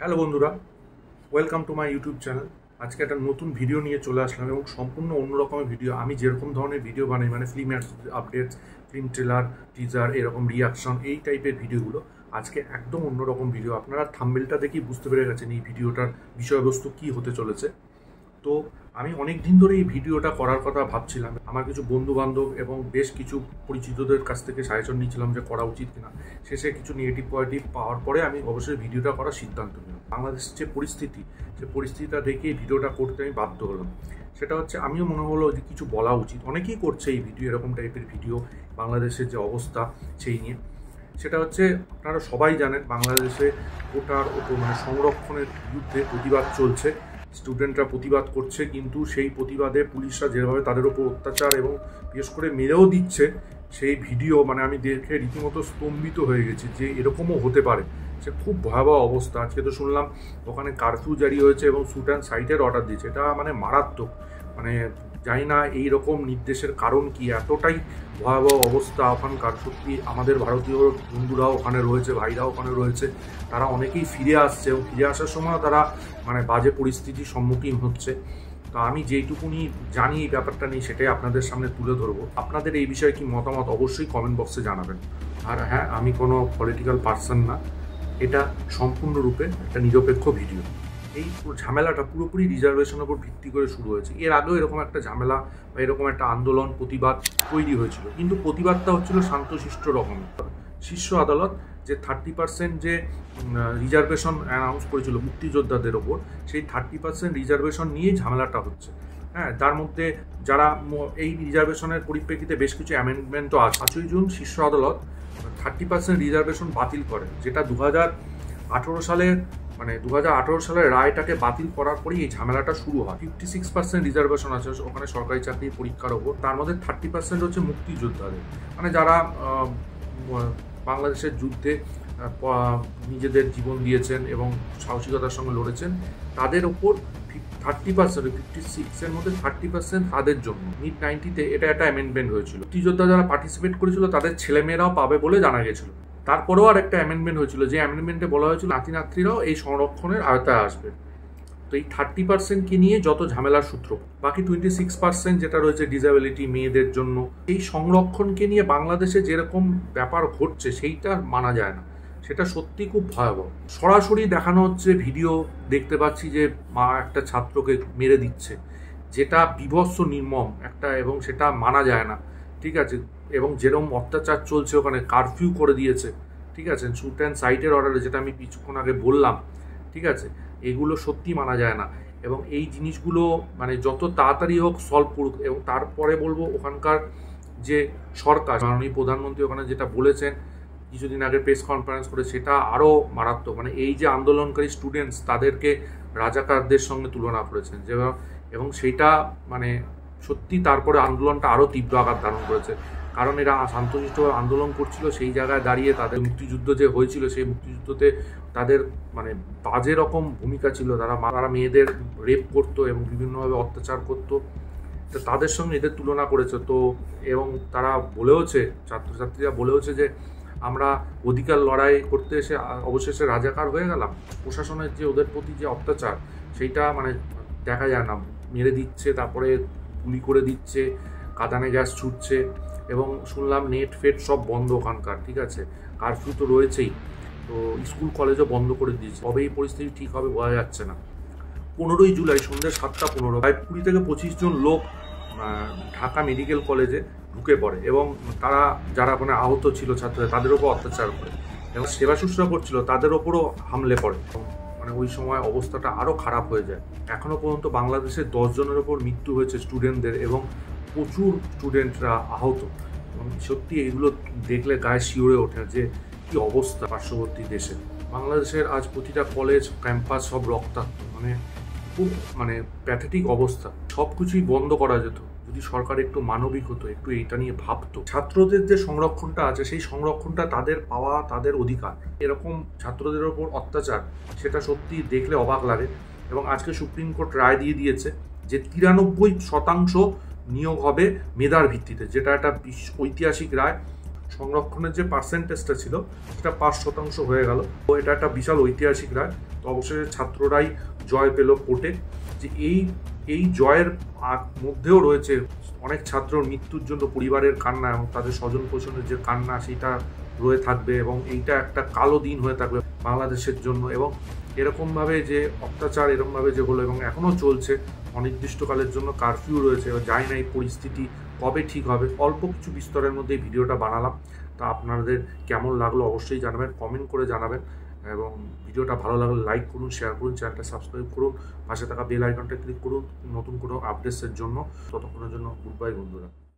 Hello বন্ধুরা, welcome to my YouTube channel. আজকে একটা নতুন ভিডিও নিয়ে চলে আসলাম এবং সম্পূর্ণ অন্য রকমের ভিডিও। আমি যেরকম ধরনের ভিডিও বানাই, মানে film updates, film trailer, teaser, এরকম রিয়াকশন, এই টাইপের ভিডিওগুলো, আজকে একদম অন্যরকম ভিডিও। আপনারা থাম্বনেলটা দেখেই বুঝতে পেরে গেছেন এই ভিডিওটার বিষয়বস্তু কী হতে চলেছে। তো আমি অনেক দিন ধরে এই ভিডিওটা করার কথা ভাবছিলাম। আমার কিছু বন্ধু বান্ধব এবং বেশ কিছু পরিচিতদের কাছ থেকে সাজেশন নিয়েছিলাম যে করা উচিত কিনা। শেষে কিছু নেগেটিভ পজিটিভ পাওয়ার পরে আমি অবশ্যই ভিডিওটা করার সিদ্ধান্ত নিলাম। বাংলাদেশের যে পরিস্থিতিটা দেখে এই ভিডিওটা করতে আমি বাধ্য হলাম। সেটা হচ্ছে, আমিও মনে হলো যে কিছু বলা উচিত। অনেকেই করছে এই ভিডিও, এরকম টাইপের ভিডিও বাংলাদেশের যে অবস্থা সেই নিয়ে। সেটা হচ্ছে, আপনারা সবাই জানেন বাংলাদেশে ওটার ওপর মানে সংরক্ষণের বিরুদ্ধে প্রতিবাদ চলছে। স্টুডেন্টরা প্রতিবাদ করছে, কিন্তু সেই প্রতিবাদে পুলিশরা যেভাবে তাদের ওপর অত্যাচার এবং বিশেষ করে মেরেও দিচ্ছে, সেই ভিডিও মানে আমি দেখে রীতিমতো স্তম্ভিত হয়ে গেছি যে এরকমও হতে পারে। সে খুব ভয়াবহ অবস্থা। আজকে তো শুনলাম ওখানে কারফিউ জারি হয়েছে এবং শুট অ্যান্ড সাইটের অর্ডার দিয়েছে। এটা মানে মারাত্মক। মানে জানি না এই রকম নির্দেশের কারণ কি, এতটাই ভয়াবহ অবস্থা ওখানকার। সত্যি আমাদের ভারতীয় বন্ধুরাও ওখানে রয়েছে, ভাইরাও ওখানে রয়েছে, তারা অনেকেই ফিরে আসছে এবং ফিরে আসার সময় তারা মানে বাজে পরিস্থিতির সম্মুখীন হচ্ছে। তো আমি যেইটুকুনি জানি এই ব্যাপারটা নিয়ে সেটাই আপনাদের সামনে তুলে ধরবো। আপনাদের এই বিষয়ে কি মতামত অবশ্যই কমেন্ট বক্সে জানাবেন। আর হ্যাঁ, আমি কোনো পলিটিক্যাল পার্সন না, এটা সম্পূর্ণরূপে একটা নিরপেক্ষ ভিডিও। এই ঝামেলাটা পুরোপুরি রিজার্ভেশনের উপর ভিত্তি করে শুরু হয়েছে। এর আগেও এরকম একটা ঝামেলা বা এরকম একটা আন্দোলন প্রতিবাদ তৈরি হয়েছিল, কিন্তু প্রতিবাদটা হচ্ছিল শান্তশিষ্ট রকমের। শীর্ষ আদালত যে 30% যে রিজার্ভেশন অ্যানাউন্স করেছিল মুক্তিযোদ্ধাদের ওপর, সেই 30% রিজার্ভেশন নিয়েই ঝামেলাটা হচ্ছে। হ্যাঁ, তার মধ্যে যারা এই রিজার্ভেশনের পরিপ্রেক্ষিতে বেশ কিছু অ্যামেন্ডমেন্টও আছে। 5ই জুন শীর্ষ আদালত 30% রিজার্ভেশন বাতিল করে, যেটা 2018 সালের মানে 2018 সালের রায়টাকে বাতিল করার পরেই এই ঝামেলাটা শুরু হয়। 56% রিজার্ভেশন আছে ওখানে সরকারি চাকরির পরীক্ষার ওপর, তার মধ্যে 30% হচ্ছে মুক্তিযোদ্ধাদের, মানে যারা বাংলাদেশের যুদ্ধে নিজেদের জীবন দিয়েছেন এবং সাহসিকতার সঙ্গে লড়েছেন, তাদের ওপর 30%, 56-এর মধ্যে 30% তাদের জন্য। মিড-90-তে এটা একটা অ্যামেন্ডমেন্ট হয়েছিল। মুক্তিযোদ্ধা যারা পার্টিসিপেট করেছিল তাদের ছেলেমেয়েরাও পাবে বলে জানা গেছিল। তারপরেও আর একটা অ্যামেন্ডমেন্ট হয়েছিল, যে অ্যামেন্ডমেন্টে বলা হয়েছিল নাতি নাতৃরাও এই সংরক্ষণের আওতায় আসবে। তো এই 30%কে নিয়ে যত ঝামেলার সূত্র। বাকি 26% যেটা রয়েছে ডিসেবিলিটি মেয়েদের জন্য, এই সংরক্ষণকে নিয়ে বাংলাদেশে যেরকম ব্যাপার ঘটছে সেইটা মানা যায় না। সেটা সত্যি খুব ভয়াবহ। সরাসরি দেখানো হচ্ছে, ভিডিও দেখতে পাচ্ছি যে মা একটা ছাত্রকে মেরে দিচ্ছে, যেটা বীভৎস নির্মম একটা, এবং সেটা মানা যায় না। ঠিক আছে, এবং যেরকম অত্যাচার চলছে ওখানে, কারফিউ করে দিয়েছে। ঠিক আছে, শুট অ্যান্ড সাইটের অর্ডারে, যেটা আমি কিছুক্ষণ আগে বললাম। ঠিক আছে, এগুলো সত্যি মানা যায় না। এবং এই জিনিসগুলো মানে যত তাড়াতাড়ি হোক সলভ করুক। এবং তারপরে বলবো, ওখানকার যে সরকার, মাননীয় প্রধানমন্ত্রী ওখানে যেটা বলেছেন কিছুদিন আগে প্রেস কনফারেন্স করে, সেটা আরও মারাত্মক। মানে এই যে আন্দোলনকারী স্টুডেন্টস, তাদেরকে রাজাকারদের সঙ্গে তুলনা করেছেন যে, এবং সেইটা মানে সত্যি তারপরে আন্দোলনটা আরও তীব্র আকার ধারণ করেছে। কারণ এরা শান্তশিষ্টভাবে আন্দোলন করছিল, সেই জায়গায় দাঁড়িয়ে তাদের মুক্তিযুদ্ধ যে হয়েছিল, সেই মুক্তিযুদ্ধতে তাদের মানে বাজে রকম ভূমিকা ছিল। তারা মেয়েদের রেপ করতো এবং বিভিন্নভাবে অত্যাচার করতো। তো তাদের সঙ্গে এদের তুলনা করেছে। তো এবং তারা বলেওছে, ছাত্রছাত্রীরা বলেওছে যে আমরা অধিকার লড়াই করতে এসে অবশেষে রাজাকার হয়ে গেলাম। প্রশাসনের যে ওদের প্রতি যে অত্যাচার, সেইটা মানে দেখা যায় না। মেরে দিচ্ছে, তারপরে গুলি করে দিচ্ছে, কাঁদানে গ্যাস ছুটছে, এবং শুনলাম নেট ফেট সব বন্ধ ওখানকার। ঠিক আছে, কারফিউ তো রয়েছেই, তো স্কুল কলেজও বন্ধ করে দিয়েছে। তবে এই পরিস্থিতি ঠিক হবে বোঝা যাচ্ছে না। 15ই জুলাই সন্ধ্যে 7:15 প্রায় 20 থেকে 25 জন লোক ঢাকা মেডিকেল কলেজে ঢুকে পড়ে, এবং তারা যারা ওখানে আহত ছিল ছাত্ররা, তাদের ওপর অত্যাচার করে এবং সেবা শুশ্রূষা করছিল, তাদের ওপরও হামলে পড়ে। মানে ওই সময় অবস্থাটা আরও খারাপ হয়ে যায়। এখনও পর্যন্ত বাংলাদেশে 10 জনের ওপর মৃত্যু হয়েছে স্টুডেন্টদের, এবং প্রচুর স্টুডেন্টরা আহত। এবং সত্যি এগুলো দেখলে গায়ে শিউরে ওঠে যে কি অবস্থা পার্শ্ববর্তী দেশে। বাংলাদেশের আজ প্রতিটা কলেজ ক্যাম্পাস সব রক্তাক্ত, মানে খুব মানে প্যাথেটিক অবস্থা। সব কিছুই বন্ধ করা যেত যদি সরকার একটু মানবিক হতো, একটু এইটা নিয়ে ভাবতো। ছাত্রদের যে সংরক্ষণটা আছে, সেই সংরক্ষণটা তাদের পাওয়া, তাদের অধিকার। এরকম ছাত্রদের ওপর অত্যাচার, সেটা সত্যি দেখলে অবাক লাগে। এবং আজকে সুপ্রিম কোর্ট রায় দিয়ে দিয়েছে যে 93% নিয়োগ হবে মেধার ভিত্তিতে, যেটা একটা ঐতিহাসিক রায়। সংরক্ষণের যে পার্সেন্টেজটা ছিল সেটা 5% হয়ে গেল। তো এটা একটা বিশাল ঐতিহাসিক রায়। তো অবশেষে ছাত্ররাই জয় পেল কোর্টে। যে এই জয়ের মধ্যেও রয়েছে অনেক ছাত্রর মৃত্যুর জন্য পরিবারের কান্না এবং তাদের স্বজন পোষণের যে কান্না সেটা রয়ে থাকবে, এবং এইটা একটা কালো দিন হয়ে থাকবে বাংলাদেশের জন্য। এবং এরকমভাবে যে অত্যাচার এরকমভাবে যে হলো এবং এখনও চলছে, অনির্দিষ্টকালের জন্য কারফিউ রয়েছে, জানি না এই পরিস্থিতি কবে ঠিক হবে। অল্প কিছু বিস্তরের মধ্যে এই ভিডিওটা বানালাম। তা আপনাদের কেমন লাগলো অবশ্যই জানাবেন, কমেন্ট করে জানাবেন, এবং ভিডিওটা ভালো লাগলে লাইক করুন, শেয়ার করুন, চ্যানেলটা সাবস্ক্রাইব করুন, পাশে থাকা বেল আইকনটা ক্লিক করুন নতুন কোনো আপডেটসের জন্য। ততক্ষণের জন্য গুড বাই বন্ধুরা।